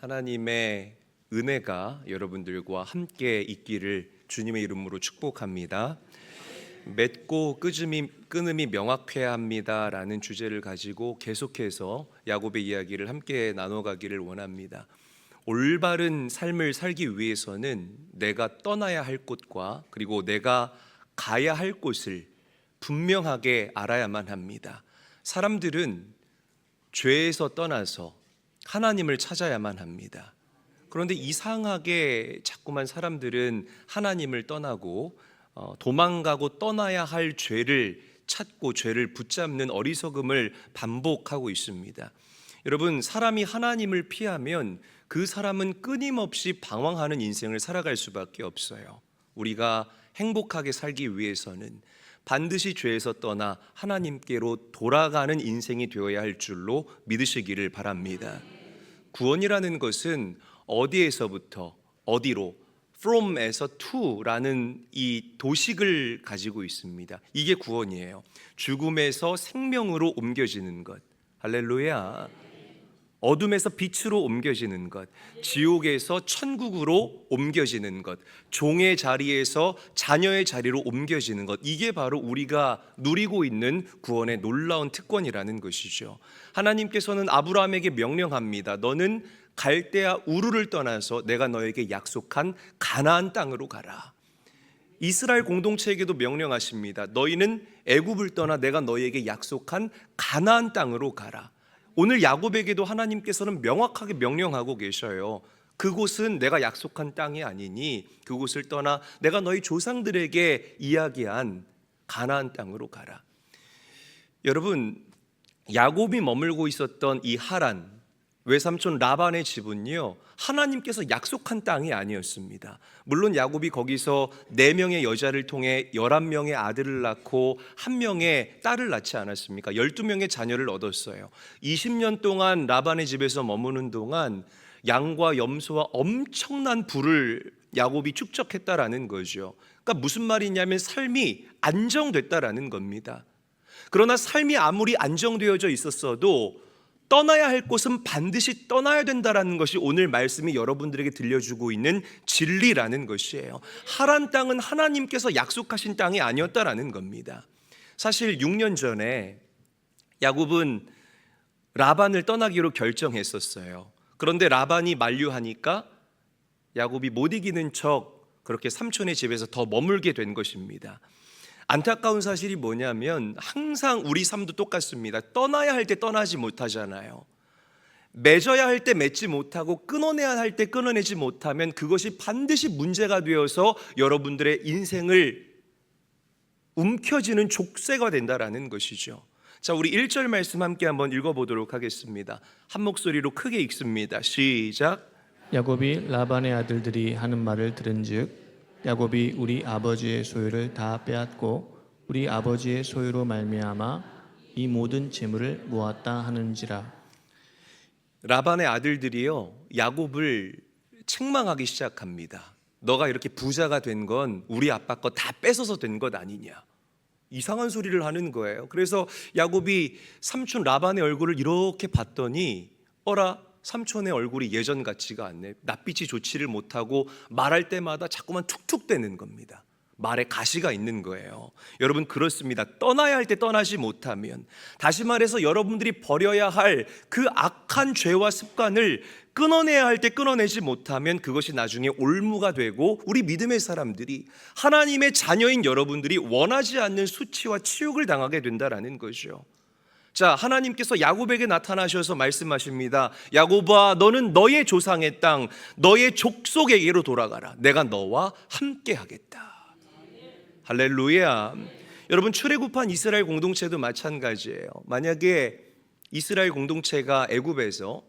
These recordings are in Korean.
하나님의 은혜가 여러분들과 함께 있기를 주님의 이름으로 축복합니다. 맺고 끊음이 명확해야 합니다라는 주제를 가지고 계속해서 야곱의 이야기를 함께 나눠가기를 원합니다. 올바른 삶을 살기 위해서는 내가 떠나야 할 곳과 그리고 내가 가야 할 곳을 분명하게 알아야만 합니다. 사람들은 죄에서 떠나서 하나님을 찾아야만 합니다. 그런데 이상하게 자꾸만 사람들은 하나님을 떠나고 도망가고 떠나야 할 죄를 찾고 죄를 붙잡는 어리석음을 반복하고 있습니다. 여러분, 사람이 하나님을 피하면 그 사람은 끊임없이 방황하는 인생을 살아갈 수밖에 없어요. 우리가 행복하게 살기 위해서는 반드시 죄에서 떠나 하나님께로 돌아가는 인생이 되어야 할 줄로 믿으시기를 바랍니다. 구원이라는 것은 어디에서부터 어디로, from에서 to라는 이 도식을 가지고 있습니다. 이게 구원이에요. 죽음에서 생명으로 옮겨지는 것. 할렐루야. 어둠에서 빛으로 옮겨지는 것, 지옥에서 천국으로 옮겨지는 것, 종의 자리에서 자녀의 자리로 옮겨지는 것, 이게 바로 우리가 누리고 있는 구원의 놀라운 특권이라는 것이죠. 하나님께서는 아브라함에게 명령합니다. 너는 갈대아 우르를 떠나서 내가 너에게 약속한 가나안 땅으로 가라. 이스라엘 공동체에게도 명령하십니다. 너희는 애굽을 떠나 내가 너희에게 약속한 가나안 땅으로 가라. 오늘 야곱에게도 하나님께서는 명확하게 명령하고 계셔요. 그곳은 내가 약속한 땅이 아니니 그곳을 떠나 내가 너희 조상들에게 이야기한 가나안 땅으로 가라. 여러분, 야곱이 머물고 있었던 이 하란, 외삼촌 라반의 집은요, 하나님께서 약속한 땅이 아니었습니다. 물론 야곱이 거기서 4명의 여자를 통해 11명의 아들을 낳고 1명의 딸을 낳지 않았습니까? 12명의 자녀를 얻었어요. 20년 동안 라반의 집에서 머무는 동안 양과 염소와 엄청난 부를 야곱이 축적했다라는 거죠. 그러니까 무슨 말이냐면 삶이 안정됐다라는 겁니다. 그러나 삶이 아무리 안정되어져 있었어도 떠나야 할 곳은 반드시 떠나야 된다라는 것이 오늘 말씀이 여러분들에게 들려주고 있는 진리라는 것이에요. 하란 땅은 하나님께서 약속하신 땅이 아니었다라는 겁니다. 사실 6년 전에 야곱은 라반을 떠나기로 결정했었어요. 그런데 라반이 만류하니까 야곱이 못 이기는 척 그렇게 삼촌의 집에서 더 머물게 된 것입니다. 안타까운 사실이 뭐냐면 항상 우리 삶도 똑같습니다. 떠나야 할 때 떠나지 못하잖아요. 맺어야 할 때 맺지 못하고 끊어내야 할 때 끊어내지 못하면 그것이 반드시 문제가 되어서 여러분들의 인생을 움켜쥐는 족쇄가 된다라는 것이죠. 자, 우리 1절 말씀 함께 한번 읽어보도록 하겠습니다. 한 목소리로 크게 읽습니다. 시작. 야곱이 라반의 아들들이 하는 말을 들은즉 야곱이 우리 아버지의 소유를 다 빼앗고 우리 아버지의 소유로 말미암아 이 모든 재물을 모았다 하는지라. 라반의 아들들이요, 야곱을 책망하기 시작합니다. 너가 이렇게 부자가 된 건 우리 아빠 거 다 뺏어서 된 것 아니냐, 이상한 소리를 하는 거예요. 그래서 야곱이 삼촌 라반의 얼굴을 이렇게 봤더니 어라, 삼촌의 얼굴이 예전 같지가 않네. 낯빛이 좋지를 못하고 말할 때마다 자꾸만 툭툭대는 겁니다. 말에 가시가 있는 거예요. 여러분, 그렇습니다. 떠나야 할 때 떠나지 못하면, 다시 말해서 여러분들이 버려야 할 그 악한 죄와 습관을 끊어내야 할 때 끊어내지 못하면 그것이 나중에 올무가 되고 우리 믿음의 사람들이, 하나님의 자녀인 여러분들이 원하지 않는 수치와 치욕을 당하게 된다라는 거죠. 자, 하나님께서 야곱에게 나타나셔서 말씀하십니다. 야곱아, 너는 너의 조상의 땅, 너의 족속에게로 돌아가라. 내가 너와 함께 하겠다. 할렐루야. 여러분, 출애굽한 이스라엘 공동체도 마찬가지예요. 만약에 이스라엘 공동체가 애굽에서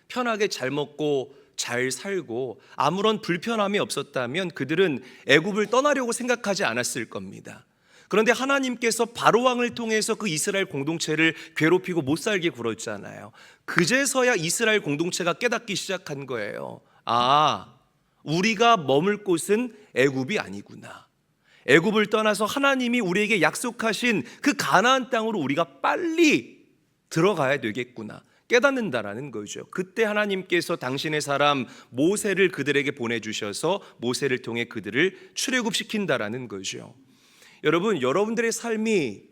편하게 잘 먹고 잘 살고 아무런 불편함이 없었다면 그들은 애굽을 떠나려고 생각하지 않았을 겁니다. 그런데 하나님께서 바로왕을 통해서 그 이스라엘 공동체를 괴롭히고 못 살게 굴었잖아요. 그제서야 이스라엘 공동체가 깨닫기 시작한 거예요. 아, 우리가 머물 곳은 애굽이 아니구나. 애굽을 떠나서 하나님이 우리에게 약속하신 그 가나안 땅으로 우리가 빨리 들어가야 되겠구나. 깨닫는다라는 거죠. 그때 하나님께서 당신의 사람 모세를 그들에게 보내주셔서 모세를 통해 그들을 출애굽시킨다라는 거죠. 여러분, 여러분들의 삶이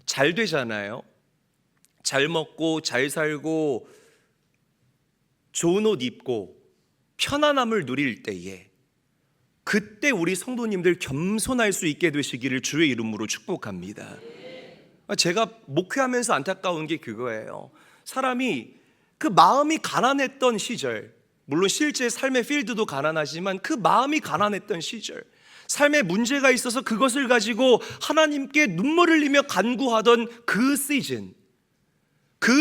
잘 되잖아요. 잘 먹고 잘 살고 좋은 옷 입고 편안함을 누릴 때에 그때 우리 성도님들 겸손할 수 있게 되시기를 주의 이름으로 축복합니다. 제가 목회하면서 안타까운 게 그거예요. 사람이 그 마음이 가난했던 시절, 물론 실제 삶의 필드도 가난하지만 그 마음이 가난했던 시절, 삶에 문제가 있어서 그것을 가지고 하나님께 눈물을 흘리며 간구하던 그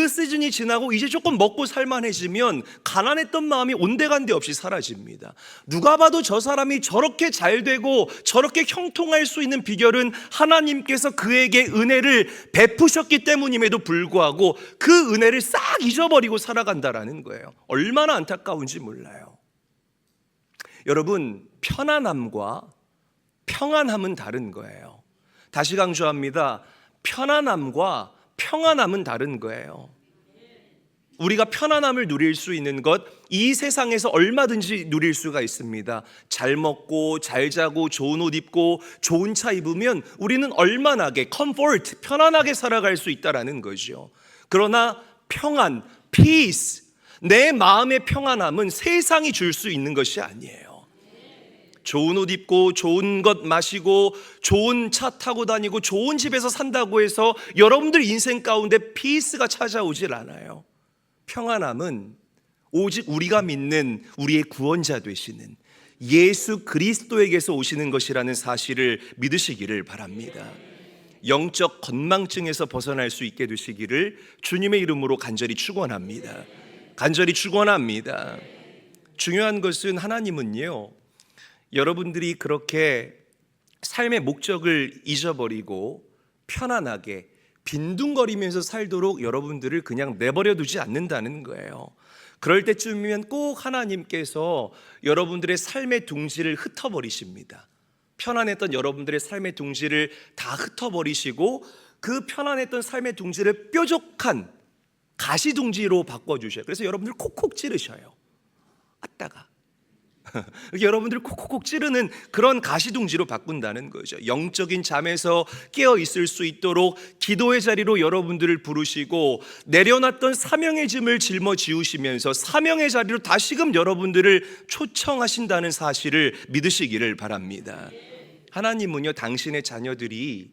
시즌이 지나고 이제 조금 먹고 살만해지면 가난했던 마음이 온데간데 없이 사라집니다. 누가 봐도 저 사람이 저렇게 잘 되고 저렇게 형통할 수 있는 비결은 하나님께서 그에게 은혜를 베푸셨기 때문임에도 불구하고 그 은혜를 싹 잊어버리고 살아간다라는 거예요. 얼마나 안타까운지 몰라요. 여러분, 편안함과 평안함은 다른 거예요. 다시 강조합니다. 편안함과 평안함은 다른 거예요. 우리가 편안함을 누릴 수 있는 것, 이 세상에서 얼마든지 누릴 수가 있습니다. 잘 먹고 잘 자고 좋은 옷 입고 좋은 차 입으면 우리는 얼마나게 comfort, 편안하게 살아갈 수 있다라는 거죠. 그러나 평안, peace, 내 마음의 평안함은 세상이 줄 수 있는 것이 아니에요. 좋은 옷 입고 좋은 것 마시고 좋은 차 타고 다니고 좋은 집에서 산다고 해서 여러분들 인생 가운데 피스가 찾아오질 않아요. 평안함은 오직 우리가 믿는 우리의 구원자 되시는 예수 그리스도에게서 오시는 것이라는 사실을 믿으시기를 바랍니다. 영적 건망증에서 벗어날 수 있게 되시기를 주님의 이름으로 간절히 축원합니다. 간절히 축원합니다. 중요한 것은 하나님은요, 여러분들이 그렇게 삶의 목적을 잊어버리고 편안하게 빈둥거리면서 살도록 여러분들을 그냥 내버려 두지 않는다는 거예요. 그럴 때쯤이면 꼭 하나님께서 여러분들의 삶의 둥지를 흩어버리십니다. 편안했던 여러분들의 삶의 둥지를 다 흩어버리시고 그 편안했던 삶의 둥지를 뾰족한 가시둥지로 바꿔주셔요. 그래서 여러분들 콕콕 찌르셔요. 아따가 여러분들 콕콕콕 찌르는 그런 가시둥지로 바꾼다는 거죠. 영적인 잠에서 깨어 있을 수 있도록 기도의 자리로 여러분들을 부르시고 내려놨던 사명의 짐을 짊어지우시면서 사명의 자리로 다시금 여러분들을 초청하신다는 사실을 믿으시기를 바랍니다. 하나님은요, 당신의 자녀들이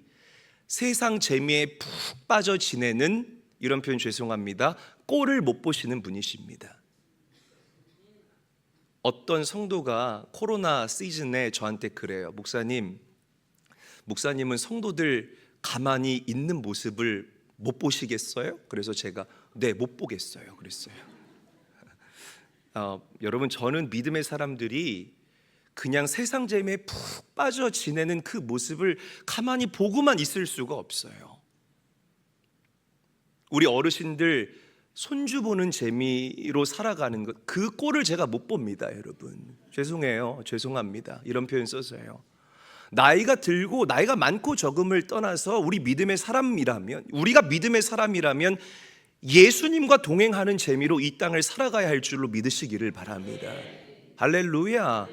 세상 재미에 푹 빠져 지내는, 이런 표현 죄송합니다, 꼴을 못 보시는 분이십니다. 어떤 성도가 코로나 시즌에 저한테 그래요. 목사님은 성도들 가만히 있는 모습을 못 보시겠어요? 그래서 제가 네, 못 보겠어요 그랬어요. 여러분, 저는 믿음의 사람들이 그냥 세상 재미에 푹 빠져 지내는 그 모습을 가만히 보고만 있을 수가 없어요. 우리 어르신들 손주 보는 재미로 살아가는 것, 그 꼴을 제가 못 봅니다. 여러분, 죄송합니다, 이런 표현 써서요. 나이가 들고 나이가 많고 적음을 떠나서 우리가 믿음의 사람이라면 예수님과 동행하는 재미로 이 땅을 살아가야 할 줄로 믿으시기를 바랍니다. 할렐루야.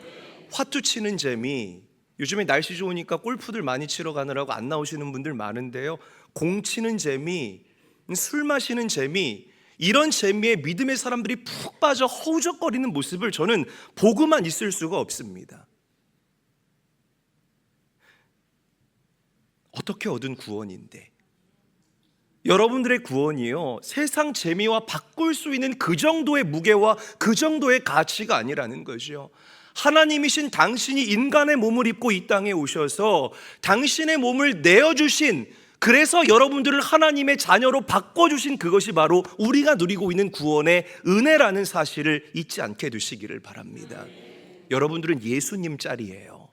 화투 치는 재미, 요즘에 날씨 좋으니까 골프들 많이 치러 가느라고 안 나오시는 분들 많은데요, 공 치는 재미, 술 마시는 재미, 이런 재미에 믿음의 사람들이 푹 빠져 허우적거리는 모습을 저는 보고만 있을 수가 없습니다. 어떻게 얻은 구원인데, 여러분들의 구원이요, 세상 재미와 바꿀 수 있는 그 정도의 무게와 그 정도의 가치가 아니라는 거죠. 하나님이신 당신이 인간의 몸을 입고 이 땅에 오셔서 당신의 몸을 내어주신, 그래서 여러분들을 하나님의 자녀로 바꿔주신 그것이 바로 우리가 누리고 있는 구원의 은혜라는 사실을 잊지 않게 되시기를 바랍니다. 여러분들은 예수님 짤이에요.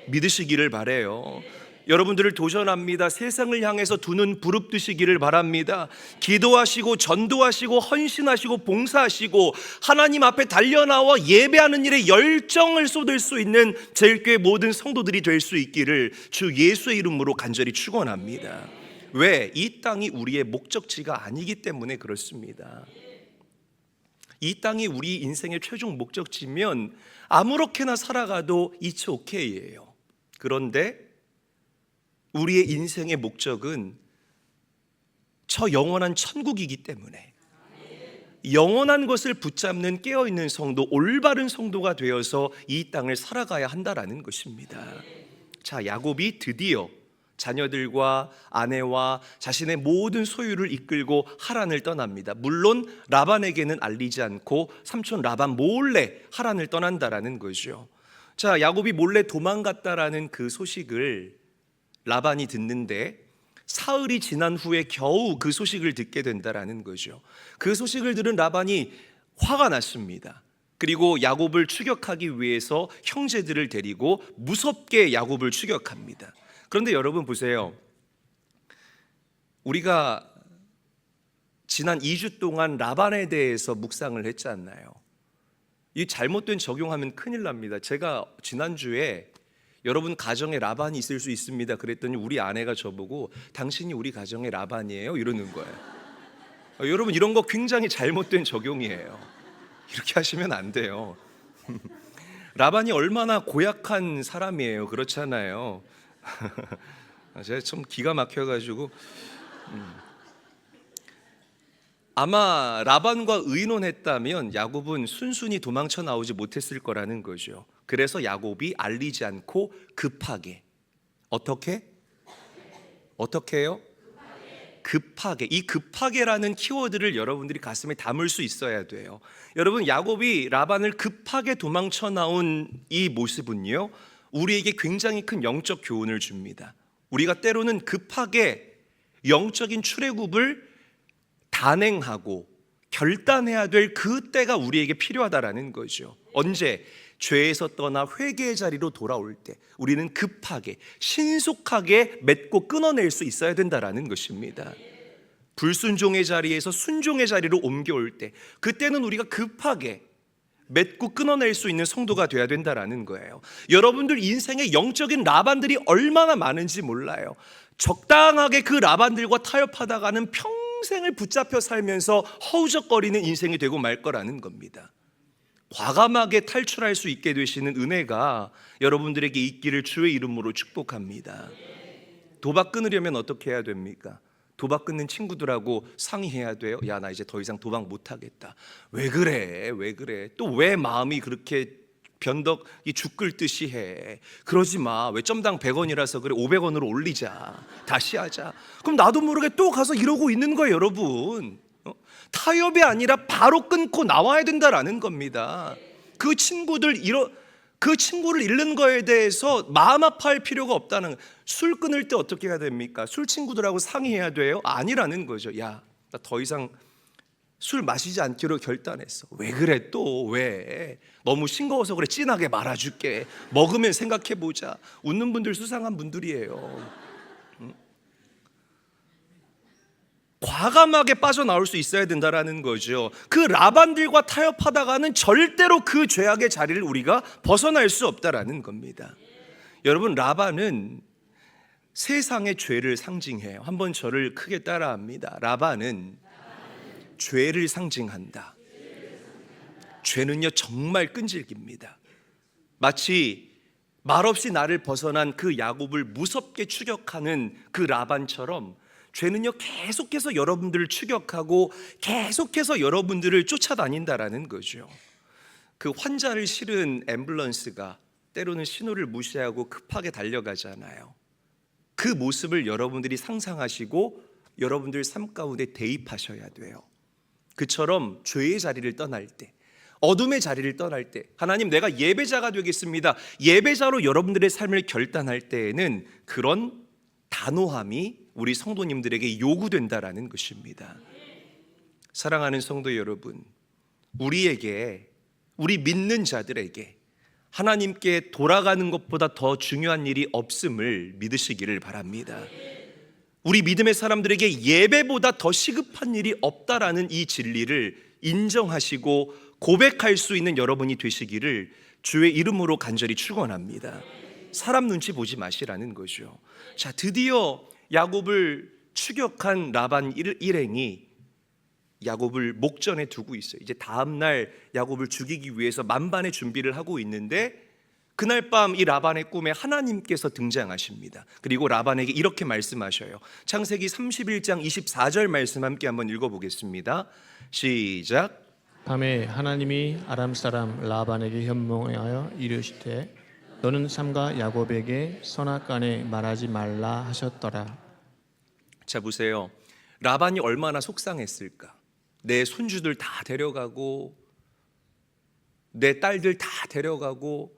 믿으시기를 바라요. 여러분들을 도전합니다. 세상을 향해서 두 눈 부릅뜨시기를 바랍니다. 기도하시고 전도하시고 헌신하시고 봉사하시고 하나님 앞에 달려나와 예배하는 일에 열정을 쏟을 수 있는 제일교회 모든 성도들이 될 수 있기를 주 예수의 이름으로 간절히 축원합니다. 왜? 이 땅이 우리의 목적지가 아니기 때문에 그렇습니다. 이 땅이 우리 인생의 최종 목적지면 아무렇게나 살아가도 it's okay예요. 그런데 우리의 인생의 목적은 저 영원한 천국이기 때문에 영원한 것을 붙잡는 깨어있는 성도, 올바른 성도가 되어서 이 땅을 살아가야 한다라는 것입니다. 자, 야곱이 드디어 자녀들과 아내와 자신의 모든 소유를 이끌고 하란을 떠납니다. 물론 라반에게는 알리지 않고 삼촌 라반 몰래 하란을 떠난다라는 거죠. 자, 야곱이 몰래 도망갔다라는 그 소식을 라반이 듣는데 사흘이 지난 후에 겨우 그 소식을 듣게 된다라는 거죠. 그 소식을 들은 라반이 화가 났습니다. 그리고 야곱을 추격하기 위해서 형제들을 데리고 무섭게 야곱을 추격합니다. 그런데 여러분 보세요. 우리가 지난 2주 동안 라반에 대해서 묵상을 했지 않나요? 이 잘못된 적용하면 큰일 납니다. 제가 지난주에 여러분 가정에 라반이 있을 수 있습니다 그랬더니 우리 아내가 저보고 당신이 우리 가정의 라반이에요? 이러는 거예요. 여러분 이런 거 굉장히 잘못된 적용이에요. 이렇게 하시면 안 돼요. 라반이 얼마나 고약한 사람이에요. 그렇잖아요. 제가 좀 기가 막혀가지고 아마 라반과 의논했다면 야곱은 순순히 도망쳐 나오지 못했을 거라는 거죠. 그래서 야곱이 알리지 않고 급하게 어떻게 해요? 급하게. 이 급하게라는 키워드를 여러분들이 가슴에 담을 수 있어야 돼요. 여러분 야곱이 라반을 급하게 도망쳐 나온 이 모습은요 우리에게 굉장히 큰 영적 교훈을 줍니다. 우리가 때로는 급하게 영적인 출애굽을 단행하고 결단해야 될 그때가 우리에게 필요하다라는 거죠. 언제? 죄에서 떠나 회개의 자리로 돌아올 때 우리는 급하게 신속하게 맺고 끊어낼 수 있어야 된다라는 것입니다. 불순종의 자리에서 순종의 자리로 옮겨올 때 그때는 우리가 급하게 맺고 끊어낼 수 있는 성도가 돼야 된다라는 거예요. 여러분들 인생에 영적인 라반들이 얼마나 많은지 몰라요. 적당하게 그 라반들과 타협하다가는 평생을 붙잡혀 살면서 허우적거리는 인생이 되고 말 거라는 겁니다. 과감하게 탈출할 수 있게 되시는 은혜가 여러분들에게 있기를 주의 이름으로 축복합니다. 도박 끊으려면 어떻게 해야 됩니까? 도박 끊는 친구들하고 상의해야 돼요. 야, 나 이제 더 이상 도박 못하겠다. 왜 그래? 또 왜 마음이 그렇게 변덕이 죽 끓듯이 해? 그러지 마. 왜 점당 100원이라서 그래? 500원으로 올리자. 다시 하자. 그럼 나도 모르게 또 가서 이러고 있는 거예요, 여러분. 타협이 아니라 바로 끊고 나와야 된다라는 겁니다. 그 친구를 잃는 거에 대해서 마음 아파할 필요가 없다는 거예요. 술 끊을 때 어떻게 해야 됩니까? 술 친구들하고 상의해야 돼요? 아니라는 거죠. 야, 나 더 이상 술 마시지 않기로 결단했어. 왜 그래 또 왜? 너무 싱거워서 그래. 진하게 말아줄게. 먹으면 생각해보자. 웃는 분들 수상한 분들이에요. 과감하게 빠져나올 수 있어야 된다라는 거죠. 그 라반들과 타협하다가는 절대로 그 죄악의 자리를 우리가 벗어날 수 없다라는 겁니다. 여러분 라반은 세상의 죄를 상징해요. 한번 저를 크게 따라합니다. 라반은 죄를 상징한다. 죄는요 정말 끈질깁니다. 마치 말없이 나를 벗어난 그 야곱을 무섭게 추격하는 그 라반처럼 죄는요 계속해서 여러분들을 추격하고 계속해서 여러분들을 쫓아다닌다라는 거죠. 그 환자를 실은 앰뷸런스가 때로는 신호를 무시하고 급하게 달려가잖아요. 그 모습을 여러분들이 상상하시고 여러분들 삶 가운데 대입하셔야 돼요. 그처럼 죄의 자리를 떠날 때, 어둠의 자리를 떠날 때, 하나님 내가 예배자가 되겠습니다. 예배자로 여러분들의 삶을 결단할 때에는 그런 단호함이 우리 성도님들에게 요구된다라는 것입니다. 사랑하는 성도 여러분, 우리 믿는 자들에게 하나님께 돌아가는 것보다 더 중요한 일이 없음을 믿으시기를 바랍니다. 우리 믿음의 사람들에게 예배보다 더 시급한 일이 없다라는 이 진리를 인정하시고 고백할 수 있는 여러분이 되시기를 주의 이름으로 간절히 축원합니다. 사람 눈치 보지 마시라는 거죠. 자, 드디어 야곱을 추격한 라반 일행이 야곱을 목전에 두고 있어요. 이제 다음 날 야곱을 죽이기 위해서 만반의 준비를 하고 있는데 그날 밤 이 라반의 꿈에 하나님께서 등장하십니다. 그리고 라반에게 이렇게 말씀하셔요. 창세기 31장 24절 말씀 함께 한번 읽어보겠습니다. 시작. 밤에 하나님이 아람 사람 라반에게 현몽하여 이르시되 너는 삼가 야곱에게 선악간에 말하지 말라 하셨더라. 자 보세요. 라반이 얼마나 속상했을까. 내 손주들 다 데려가고 내 딸들 다 데려가고,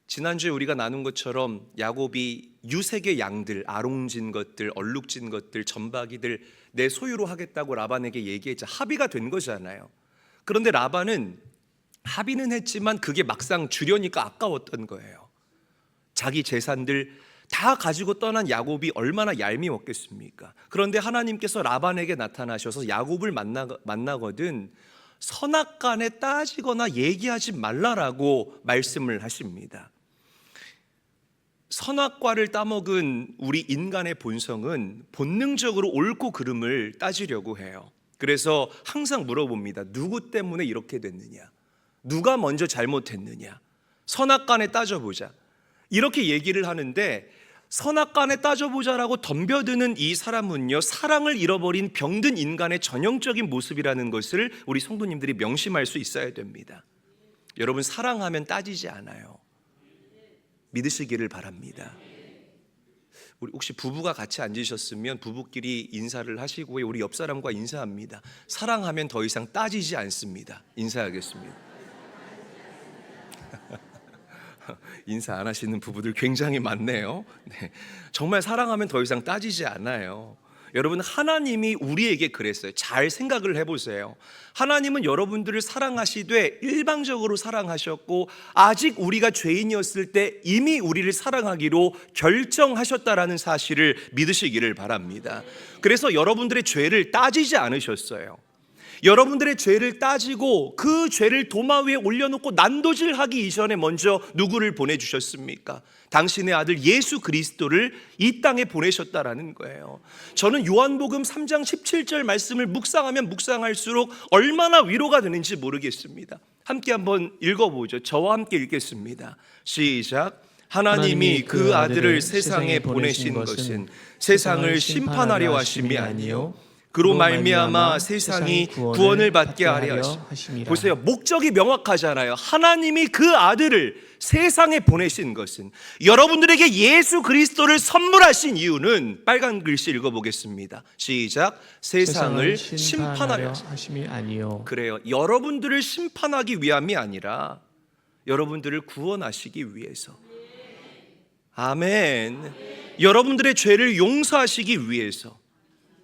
지난주에 우리가 나눈 것처럼 야곱이 유색의 양들, 아롱진 것들, 얼룩진 것들, 점박이들 내 소유로 하겠다고 라반에게 얘기했자 합의가 된 거잖아요. 그런데 라반은 합의는 했지만 그게 막상 주려니까 아까웠던 거예요. 자기 재산들 다 가지고 떠난 야곱이 얼마나 얄미웠겠습니까? 그런데 하나님께서 라반에게 나타나셔서 야곱을 만나거든 선악간에 따지거나 얘기하지 말라라고 말씀을 하십니다. 선악과를 따먹은 우리 인간의 본성은 본능적으로 옳고 그름을 따지려고 해요. 그래서 항상 물어봅니다. 누구 때문에 이렇게 됐느냐? 누가 먼저 잘못했느냐? 선악간에 따져보자. 이렇게 얘기를 하는데 선악간에 따져보자라고 덤벼드는 이 사람은요, 사랑을 잃어버린 병든 인간의 전형적인 모습이라는 것을 우리 성도님들이 명심할 수 있어야 됩니다. 여러분, 사랑하면 따지지 않아요. 믿으시기를 바랍니다. 우리 혹시 부부가 같이 앉으셨으면 부부끼리 인사를 하시고 우리 옆 사람과 인사합니다. 사랑하면 더 이상 따지지 않습니다. 인사하겠습니다. 인사 안 하시는 부부들 굉장히 많네요. 네. 정말 사랑하면 더 이상 따지지 않아요. 여러분, 하나님이 우리에게 그랬어요. 잘 생각을 해보세요. 하나님은 여러분들을 사랑하시되 일방적으로 사랑하셨고 아직 우리가 죄인이었을 때 이미 우리를 사랑하기로 결정하셨다라는 사실을 믿으시기를 바랍니다. 그래서 여러분들의 죄를 따지지 않으셨어요. 여러분들의 죄를 따지고 그 죄를 도마 위에 올려놓고 난도질하기 이전에 먼저 누구를 보내주셨습니까? 당신의 아들 예수 그리스도를 이 땅에 보내셨다라는 거예요. 저는 요한복음 3장 17절 말씀을 묵상하면 묵상할수록 얼마나 위로가 되는지 모르겠습니다. 함께 한번 읽어보죠. 저와 함께 읽겠습니다. 시작. 하나님이 그 아들을 세상에 보내신 것은 세상을 심판하려 하심이 아니요 그로 말미암아 세상이 구원을 받게 하려 하심이라. 보세요, 목적이 명확하잖아요. 하나님이 그 아들을 세상에 보내신 것은, 여러분들에게 예수 그리스도를 선물하신 이유는 빨간 글씨 읽어보겠습니다. 시작. 세상을 심판하려 하심이 아니요. 그래요. 여러분들을 심판하기 위함이 아니라 여러분들을 구원하시기 위해서. 아멘. 여러분들의 죄를 용서하시기 위해서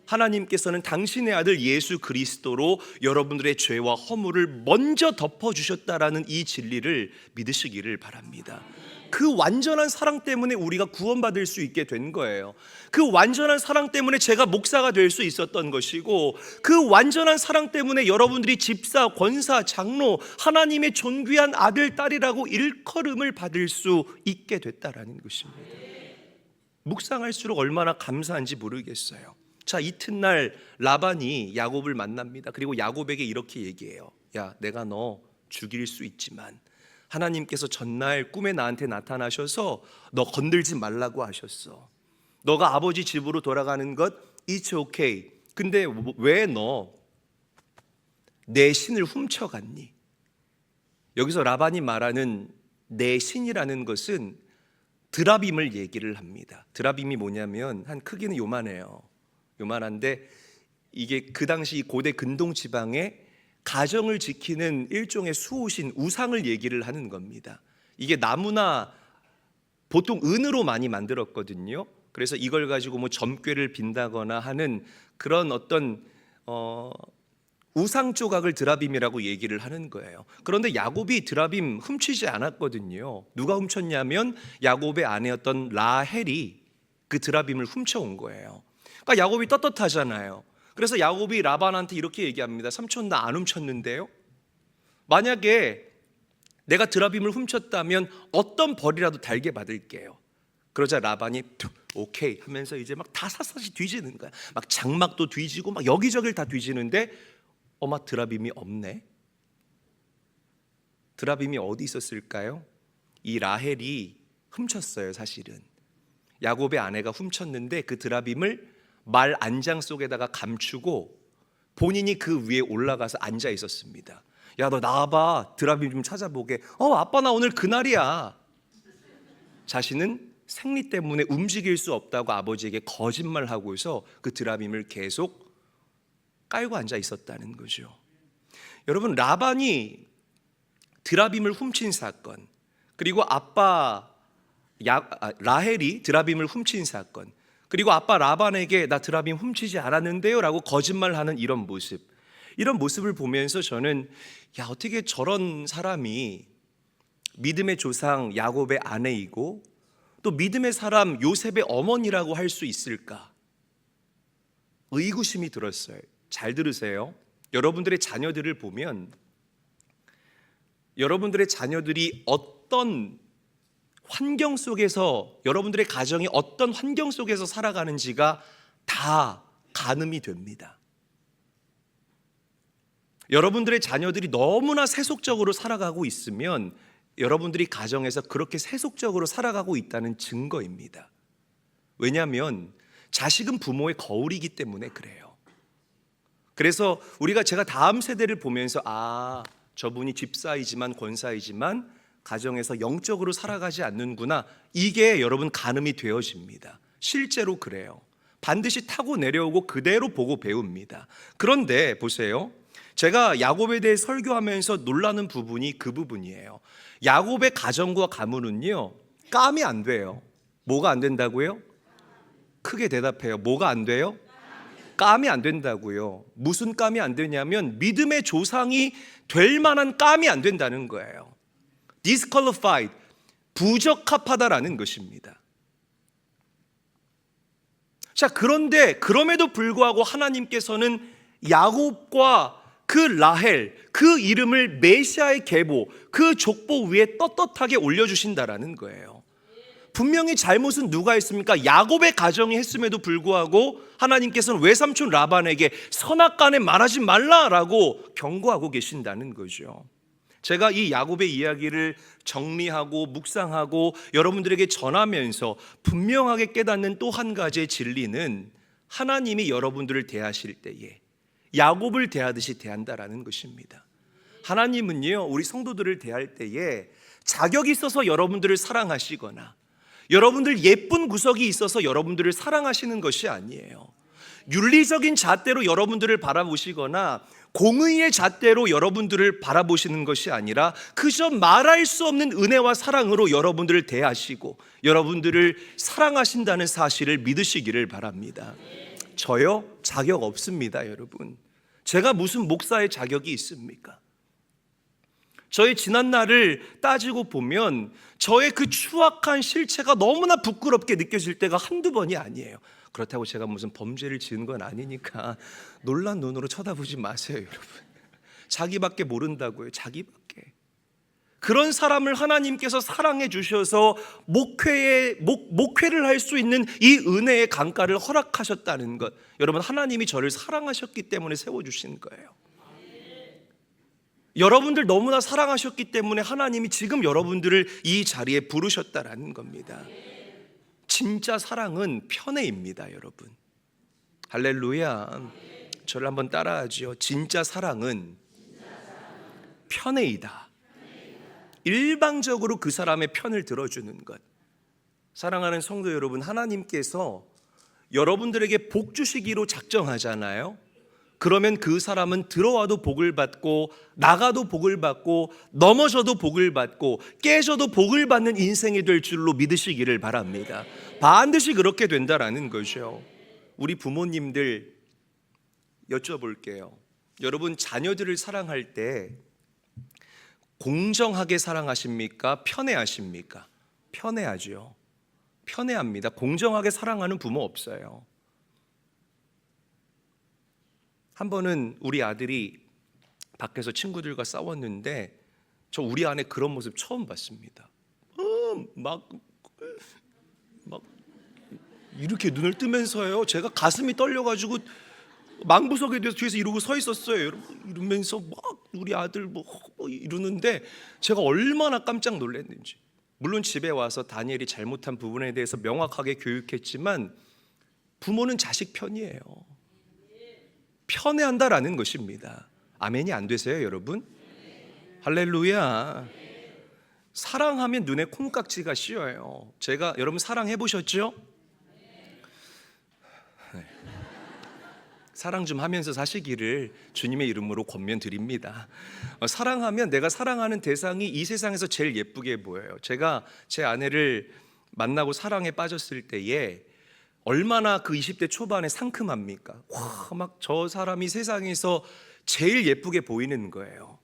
하나님께서는 당신의 아들 예수 그리스도로 여러분들의 죄와 허물을 먼저 덮어주셨다라는 이 진리를 믿으시기를 바랍니다. 그 완전한 사랑 때문에 우리가 구원받을 수 있게 된 거예요. 그 완전한 사랑 때문에 제가 목사가 될 수 있었던 것이고, 그 완전한 사랑 때문에 여러분들이 집사, 권사, 장로, 하나님의 존귀한 아들, 딸이라고 일컬음을 받을 수 있게 됐다라는 것입니다. 묵상할수록 얼마나 감사한지 모르겠어요. 자, 이튿날 라반이 야곱을 만납니다. 그리고 야곱에게 이렇게 얘기해요. 야, 내가 너 죽일 수 있지만 하나님께서 전날 꿈에 나한테 나타나셔서 너 건들지 말라고 하셨어. 너가 아버지 집으로 돌아가는 것 it's okay. 근데 왜 너 내 신을 훔쳐갔니? 여기서 라반이 말하는 내 신이라는 것은 드라빔을 얘기를 합니다. 드라빔이 뭐냐면 한 크기는 요만해요. 요만한데 이게 그 당시 고대 근동 지방에 가정을 지키는 일종의 수호신, 우상을 얘기를 하는 겁니다. 이게 나무나 보통 은으로 많이 만들었거든요. 그래서 이걸 가지고 뭐 점괘를 빈다거나 하는 그런 어떤 우상 조각을 드라빔이라고 얘기를 하는 거예요. 그런데 야곱이 드라빔 훔치지 않았거든요. 누가 훔쳤냐면 야곱의 아내였던 라헬이 그 드라빔을 훔쳐온 거예요. 그러니까 야곱이 떳떳하잖아요. 그래서 야곱이 라반한테 이렇게 얘기합니다. 삼촌, 나 안 훔쳤는데요. 만약에 내가 드라빔을 훔쳤다면 어떤 벌이라도 달게 받을게요. 그러자 라반이 오케이 하면서 이제 막 다 샅샅이 뒤지는 거야. 막 장막도 뒤지고 막 여기저기를 다 뒤지는데 막 드라빔이 없네. 드라빔이 어디 있었을까요? 이 라헬이 훔쳤어요. 사실은 야곱의 아내가 훔쳤는데 그 드라빔을 말 안장 속에다가 감추고 본인이 그 위에 올라가서 앉아 있었습니다. 야, 너 나와봐, 드라빔 좀 찾아보게. 아빠 나 오늘 그날이야. 자신은 생리 때문에 움직일 수 없다고 아버지에게 거짓말하고 해서 그 드라빔을 계속 깔고 앉아 있었다는 거죠. 여러분, 라반이 드라빔을 훔친 사건, 그리고 라헬이 드라빔을 훔친 사건, 그리고 아빠 라반에게 나 드라빔 훔치지 않았는데요 라고 거짓말하는 이런 모습을 보면서 저는 어떻게 저런 사람이 믿음의 조상 야곱의 아내이고 또 믿음의 사람 요셉의 어머니라고 할 수 있을까? 의구심이 들었어요. 잘 들으세요. 여러분들의 자녀들을 보면 여러분들의 자녀들이 어떤 환경 속에서, 여러분들의 가정이 어떤 환경 속에서 살아가는지가 다 가늠이 됩니다. 여러분들의 자녀들이 너무나 세속적으로 살아가고 있으면 여러분들이 가정에서 그렇게 세속적으로 살아가고 있다는 증거입니다. 왜냐하면 자식은 부모의 거울이기 때문에 그래요. 그래서 제가 다음 세대를 보면서 저분이 집사이지만 권사이지만 가정에서 영적으로 살아가지 않는구나, 이게 여러분 가늠이 되어집니다. 실제로 그래요. 반드시 타고 내려오고 그대로 보고 배웁니다. 그런데 보세요, 제가 야곱에 대해 설교하면서 놀라는 부분이 그 부분이에요. 야곱의 가정과 가문은요, 깜이 안 돼요. 뭐가 안 된다고요? 크게 대답해요. 뭐가 안 돼요? 깜이 안 된다고요. 무슨 깜이 안 되냐면 믿음의 조상이 될 만한 깜이 안 된다는 거예요. disqualified, 부적합하다라는 것입니다. 자, 그런데 그럼에도 불구하고 하나님께서는 야곱과 그 라헬, 그 이름을 메시아의 계보, 그 족보 위에 떳떳하게 올려주신다라는 거예요. 분명히 잘못은 누가 했습니까? 야곱의 가정이 했음에도 불구하고 하나님께서는 외삼촌 라반에게 선악간에 말하지 말라라고 경고하고 계신다는 거죠. 제가 이 야곱의 이야기를 정리하고 묵상하고 여러분들에게 전하면서 분명하게 깨닫는 또 한 가지의 진리는 하나님이 여러분들을 대하실 때에 야곱을 대하듯이 대한다라는 것입니다. 하나님은요, 우리 성도들을 대할 때에 자격이 있어서 여러분들을 사랑하시거나 여러분들 예쁜 구석이 있어서 여러분들을 사랑하시는 것이 아니에요. 윤리적인 잣대로 여러분들을 바라보시거나 공의의 잣대로 여러분들을 바라보시는 것이 아니라 그저 말할 수 없는 은혜와 사랑으로 여러분들을 대하시고 여러분들을 사랑하신다는 사실을 믿으시기를 바랍니다. 저요? 자격 없습니다, 여러분. 제가 무슨 목사의 자격이 있습니까? 저의 지난 날을 따지고 보면 저의 그 추악한 실체가 너무나 부끄럽게 느껴질 때가 한두 번이 아니에요. 그렇다고 제가 무슨 범죄를 지은 건 아니니까 놀란 눈으로 쳐다보지 마세요, 여러분. 자기밖에 모른다고요, 자기밖에. 그런 사람을 하나님께서 사랑해 주셔서 목회를 할 수 있는 이 은혜의 강가를 허락하셨다는 것, 여러분, 하나님이 저를 사랑하셨기 때문에 세워주신 거예요. 여러분들 너무나 사랑하셨기 때문에 하나님이 지금 여러분들을 이 자리에 부르셨다라는 겁니다. 진짜 사랑은 편애입니다, 여러분. 할렐루야. 저를 한번 따라하죠. 진짜 사랑은 편애이다. 일방적으로 그 사람의 편을 들어주는 것. 사랑하는 성도 여러분, 하나님께서 여러분들에게 복 주시기로 작정하잖아요. 그러면 그 사람은 들어와도 복을 받고 나가도 복을 받고 넘어져도 복을 받고 깨져도 복을 받는 인생이 될 줄로 믿으시기를 바랍니다. 반드시 그렇게 된다라는 거죠. 우리 부모님들 여쭤볼게요. 여러분, 자녀들을 사랑할 때 공정하게 사랑하십니까? 편애하십니까? 편애하죠. 편애합니다. 공정하게 사랑하는 부모 없어요. 한 번은 우리 아들이 밖에서 친구들과 싸웠는데 우리 아내 그런 모습 처음 봤습니다. 막 막 이렇게 눈을 뜨면서요, 제가 가슴이 떨려가지고 망부석에 대해서 뒤에서 이러고 서 있었어요. 여러분, 이러면서 막 우리 아들 뭐 이러는데 제가 얼마나 깜짝 놀랐는지. 물론 집에 와서 다니엘이 잘못한 부분에 대해서 명확하게 교육했지만 부모는 자식 편이에요. 편애한다라는 것입니다. 아멘이 안 되세요, 여러분? 할렐루야. 사랑하면 눈에 콩깍지가 씌어요. 제가 여러분 사랑해 보셨죠? 네. 사랑 좀 하면서 사시기를 주님의 이름으로 권면드립니다. 사랑하면 내가 사랑하는 대상이 이 세상에서 제일 예쁘게 보여요. 제가 제 아내를 만나고 사랑에 빠졌을 때에 얼마나 그 20대 초반에 상큼합니까? 와, 막 저 사람이 세상에서 제일 예쁘게 보이는 거예요.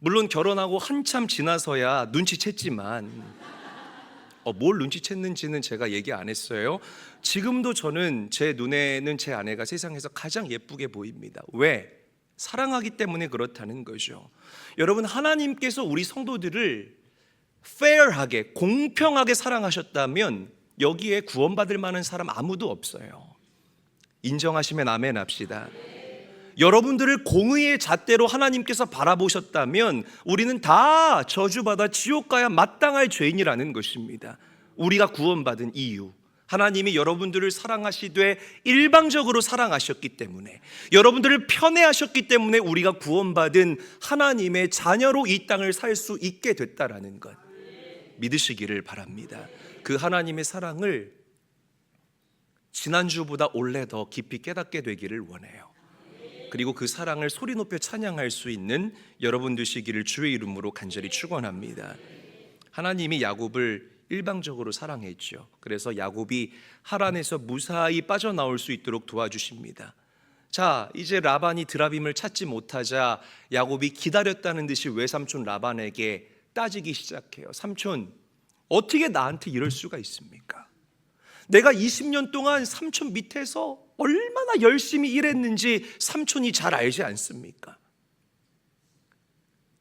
물론 결혼하고 한참 지나서야 눈치챘지만 뭘 눈치챘는지는 제가 얘기 안 했어요. 지금도 저는 제 눈에는 제 아내가 세상에서 가장 예쁘게 보입니다. 왜? 사랑하기 때문에 그렇다는 거죠. 여러분, 하나님께서 우리 성도들을 fair하게, 공평하게 사랑하셨다면 여기에 구원받을 만한 사람 아무도 없어요. 인정하시면 아멘 합시다. 여러분들을 공의의 잣대로 하나님께서 바라보셨다면 우리는 다 저주받아 지옥 가야 마땅할 죄인이라는 것입니다. 우리가 구원받은 이유, 하나님이 여러분들을 사랑하시되 일방적으로 사랑하셨기 때문에, 여러분들을 편애하셨기 때문에 우리가 구원받은 하나님의 자녀로 이 땅을 살 수 있게 됐다라는 것 믿으시기를 바랍니다. 그 하나님의 사랑을 지난주보다 올해 더 깊이 깨닫게 되기를 원해요. 그리고 그 사랑을 소리 높여 찬양할 수 있는 여러분 되시기를 주의 이름으로 간절히 축원합니다. 하나님이 야곱을 일방적으로 사랑했죠. 그래서 야곱이 하란에서 무사히 빠져나올 수 있도록 도와주십니다. 자, 이제 라반이 드라빔을 찾지 못하자 야곱이 기다렸다는 듯이 외삼촌 라반에게 따지기 시작해요. 삼촌, 어떻게 나한테 이럴 수가 있습니까? 내가 20년 동안 삼촌 밑에서 얼마나 열심히 일했는지 삼촌이 잘 알지 않습니까?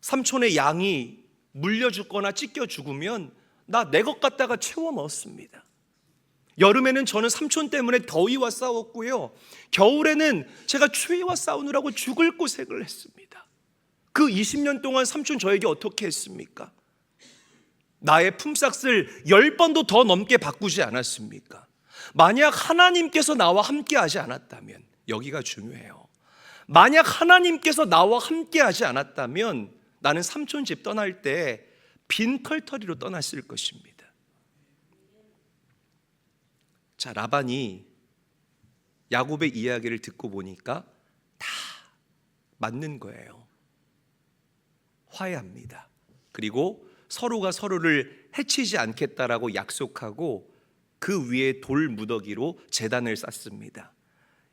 삼촌의 양이 물려 죽거나 찢겨 죽으면 나 내 것 갖다가 채워 넣었습니다. 여름에는 저는 삼촌 때문에 더위와 싸웠고요, 겨울에는 제가 추위와 싸우느라고 죽을 고생을 했습니다. 그 20년 동안 삼촌 저에게 어떻게 했습니까? 나의 품삯을 10번도 더 넘게 바꾸지 않았습니까? 만약 하나님께서 나와 함께 하지 않았다면, 여기가 중요해요. 만약 하나님께서 나와 함께 하지 않았다면 나는 삼촌 집 떠날 때 빈 털터리로 떠났을 것입니다. 자, 라반이 야곱의 이야기를 듣고 보니까 다 맞는 거예요. 화해합니다. 그리고 서로가 서로를 해치지 않겠다라고 약속하고 그 위에 돌 무더기로 제단을 쌓습니다.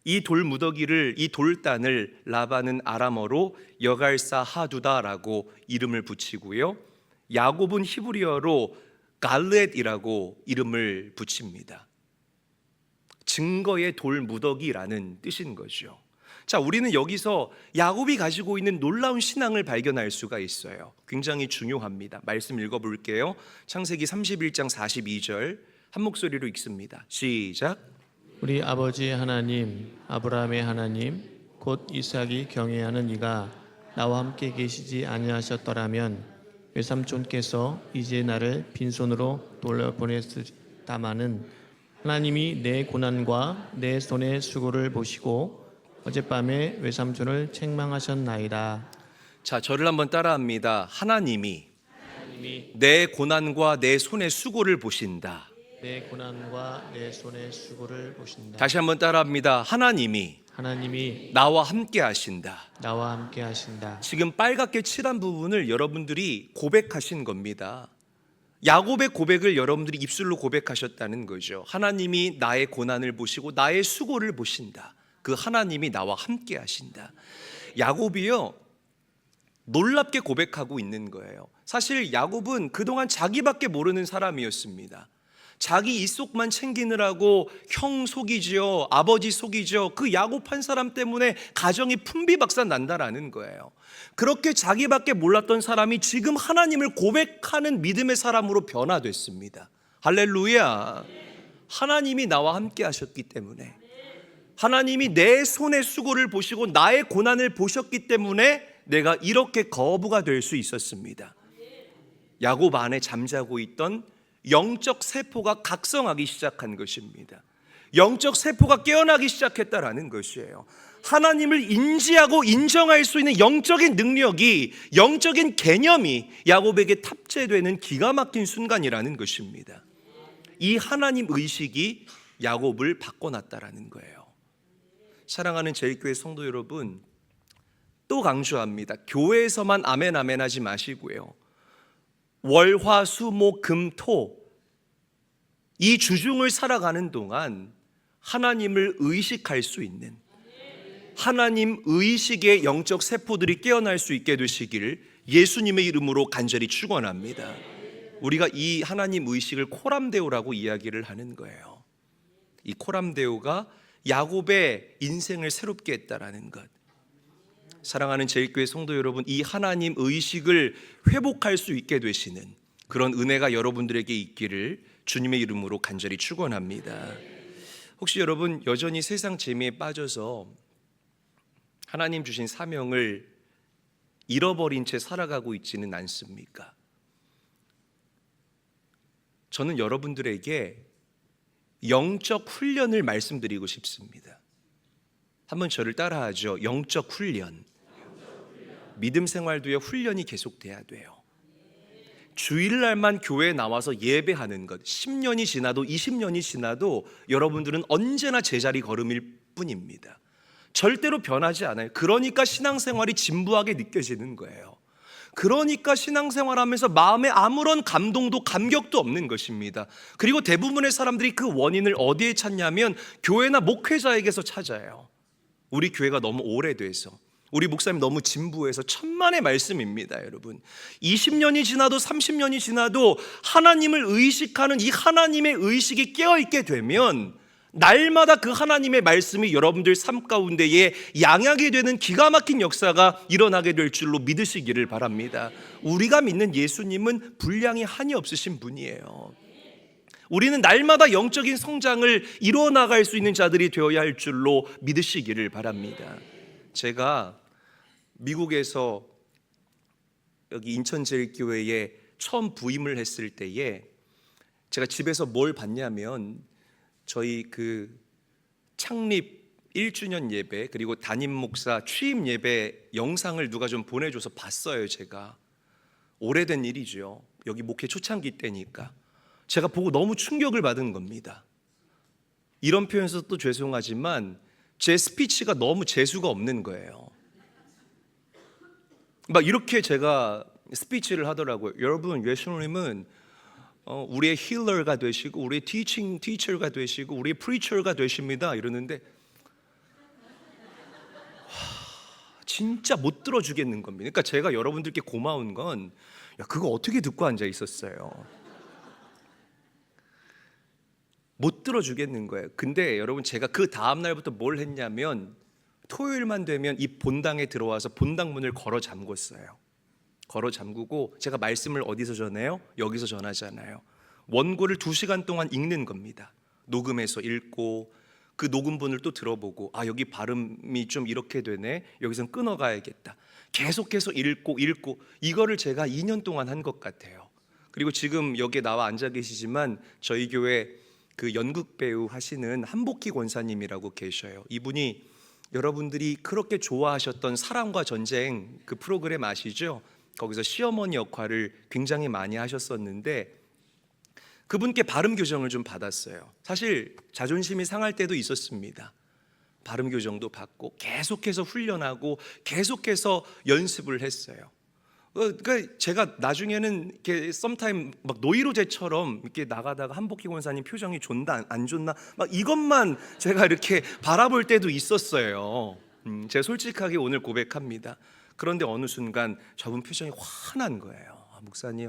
이 돌 무더기를, 이 돌단을 라반은 아람어로 여갈사 하두다라고 이름을 붙이고요, 야곱은 히브리어로 갈렛이라고 이름을 붙입니다. 증거의 돌 무더기라는 뜻인 거죠. 자, 우리는 여기서 야곱이 가지고 있는 놀라운 신앙을 발견할 수가 있어요. 굉장히 중요합니다. 말씀 읽어볼게요. 창세기 31장 42절 한 목소리로 읽습니다. 시작. 우리 아버지 하나님, 아브라함의 하나님, 곧 이삭이 경외하는 이가 나와 함께 계시지 아니하셨더라면 외삼촌께서 이제 나를 빈손으로 돌려보냈다마는 하나님이 내 고난과 내 손의 수고를 보시고 어젯밤에 외삼촌을 책망하셨나이다. 자, 저를 한번 따라합니다. 하나님이 내 고난과 내 손의 수고를 보신다. 내 고난과 내 손의 수고를 보신다. 다시 한번 따라합니다. 하나님이 나와 함께 하신다. 나와 함께 하신다. 지금 빨갛게 칠한 부분을 여러분들이 고백하신 겁니다. 야곱의 고백을 여러분들이 입술로 고백하셨다는 거죠. 하나님이 나의 고난을 보시고 나의 수고를 보신다. 그 하나님이 나와 함께 하신다. 야곱이요, 놀랍게 고백하고 있는 거예요. 사실 야곱은 그동안 자기밖에 모르는 사람이었습니다. 자기 이속만 챙기느라고 형 속이죠, 아버지 속이죠. 그 야곱 한 사람 때문에 가정이 풍비박산 난다라는 거예요. 그렇게 자기밖에 몰랐던 사람이 지금 하나님을 고백하는 믿음의 사람으로 변화됐습니다. 할렐루야. 하나님이 나와 함께 하셨기 때문에, 하나님이 내 손의 수고를 보시고 나의 고난을 보셨기 때문에 내가 이렇게 거부가 될 수 있었습니다. 야곱 안에 잠자고 있던 영적 세포가 각성하기 시작한 것입니다. 영적 세포가 깨어나기 시작했다라는 것이에요. 하나님을 인지하고 인정할 수 있는 영적인 능력이, 영적인 개념이 야곱에게 탑재되는 기가 막힌 순간이라는 것입니다. 이 하나님 의식이 야곱을 바꿔놨다라는 거예요. 사랑하는 제일교회 성도 여러분, 또 강조합니다. 교회에서만 아멘 아멘 하지 마시고요, 월, 화, 수, 목, 금, 토, 이 주중을 살아가는 동안 하나님을 의식할 수 있는, 하나님 의식의 영적 세포들이 깨어날 수 있게 되시기를 예수님의 이름으로 간절히 축원합니다. 우리가 이 하나님 의식을 코람데오라고 이야기를 하는 거예요. 이 코람데오가 야곱의 인생을 새롭게 했다라는 것. 사랑하는 제일교회 성도 여러분, 이 하나님 의식을 회복할 수 있게 되시는 그런 은혜가 여러분들에게 있기를 주님의 이름으로 간절히 축원합니다. 혹시 여러분 여전히 세상 재미에 빠져서 하나님 주신 사명을 잃어버린 채 살아가고 있지는 않습니까? 저는 여러분들에게 영적 훈련을 말씀드리고 싶습니다. 한번 저를 따라하죠. 영적 훈련. 믿음 생활도요, 훈련이 계속돼야 돼요. 주일날만 교회에 나와서 예배하는 것, 10년이 지나도 20년이 지나도 여러분들은 언제나 제자리 걸음일 뿐입니다. 절대로 변하지 않아요. 그러니까 신앙생활이 진부하게 느껴지는 거예요. 그러니까 신앙생활하면서 마음에 아무런 감동도 감격도 없는 것입니다. 그리고 대부분의 사람들이 그 원인을 어디에 찾냐면 교회나 목회자에게서 찾아요. 우리 교회가 너무 오래돼서, 우리 목사님 너무 진부해서. 천만의 말씀입니다, 여러분. 20년이 지나도 30년이 지나도 하나님을 의식하는 이 하나님의 의식이 깨어있게 되면 날마다 그 하나님의 말씀이 여러분들 삶 가운데에 양약이 되는 기가 막힌 역사가 일어나게 될 줄로 믿으시기를 바랍니다. 우리가 믿는 예수님은 분량이 한이 없으신 분이에요. 우리는 날마다 영적인 성장을 이루어 나갈 수 있는 자들이 되어야 할 줄로 믿으시기를 바랍니다. 제가 미국에서 여기 인천제일교회에 처음 부임을 했을 때에 제가 집에서 뭘 봤냐면, 저희 그 창립 1주년 예배 그리고 담임 목사 취임 예배 영상을 누가 좀 보내줘서 봤어요. 제가 오래된 일이죠. 여기 목회 초창기 때니까. 제가 보고 너무 충격을 받은 겁니다. 이런 표현에서 또 죄송하지만 제 스피치가 너무 재수가 없는 거예요. 막 이렇게 제가 스피치를 하더라고요. 여러분, 예수님은 우리의 힐러가 되시고 우리의 티처가 되시고 우리의 프리처가 되십니다 이러는데 진짜 못 들어주겠는 겁니다. 그러니까 제가 여러분들께 고마운 건, 야, 그거 어떻게 듣고 앉아 있었어요? 못 들어주겠는 거예요. 근데 여러분, 제가 그 다음 날부터 뭘 했냐면 토요일만 되면 이 본당에 들어와서 본당 문을 걸어 잠궜어요. 걸어 잠그고 제가 말씀을 어디서 전해요? 여기서 전하잖아요. 원고를 2시간 동안 읽는 겁니다. 녹음해서 읽고 그 녹음본을 또 들어보고, 아, 여기 발음이 좀 이렇게 되네, 여기선 끊어가야겠다. 계속해서 읽고 이거를 제가 2년 동안 한 것 같아요. 그리고 지금 여기에 나와 앉아 계시지만 저희 교회 그 연극 배우 하시는 한복희 권사님이라고 계셔요. 이분이 여러분들이 그렇게 좋아하셨던 사랑과 전쟁 그 프로그램 아시죠? 거기서 시어머니 역할을 굉장히 많이 하셨었는데 그분께 발음 교정을 좀 받았어요. 사실 자존심이 상할 때도 있었습니다. 발음 교정도 받고 계속해서 훈련하고 계속해서 연습을 했어요. 그러니까 제가 나중에는 이렇게 썸타임 막 노이로제처럼 이렇게 나가다가 한복희 권사님 표정이 좋나 안 좋나 막 이것만 제가 이렇게 바라볼 때도 있었어요. 제가 솔직하게 오늘 고백합니다. 그런데 어느 순간 저분 표정이 환한 거예요. 목사님,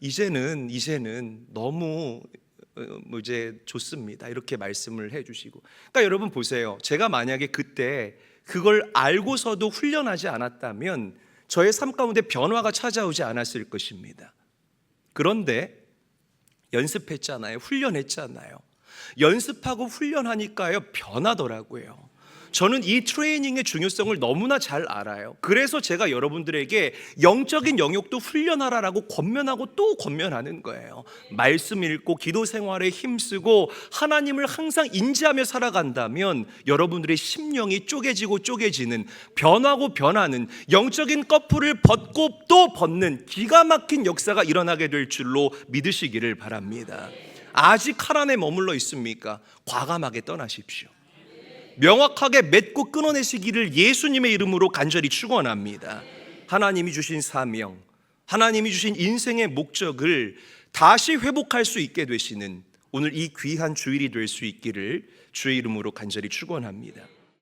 이제는 너무 이제 좋습니다. 이렇게 말씀을 해주시고. 그러니까 여러분 보세요. 제가 만약에 그때 그걸 알고서도 훈련하지 않았다면 저의 삶 가운데 변화가 찾아오지 않았을 것입니다. 그런데 연습했잖아요. 훈련했잖아요. 연습하고 훈련하니까요, 변하더라고요. 저는 이 트레이닝의 중요성을 너무나 잘 알아요. 그래서 제가 여러분들에게 영적인 영역도 훈련하라라고 권면하고 또 권면하는 거예요. 말씀 읽고 기도 생활에 힘쓰고 하나님을 항상 인지하며 살아간다면 여러분들의 심령이 쪼개지고 쪼개지는, 변하고 변하는, 영적인 꺼풀을 벗고 또 벗는 기가 막힌 역사가 일어나게 될 줄로 믿으시기를 바랍니다. 아직 하란에 머물러 있습니까? 과감하게 떠나십시오. 명확하게 맺고 끊어내시기를 예수님의 이름으로 간절히 축원합니다. 하나님이 주신 사명, 하나님이 주신 인생의 목적을 다시 회복할 수 있게 되시는 오늘 이 귀한 주일이 될 수 있기를 주의 이름으로 간절히 축원합니다.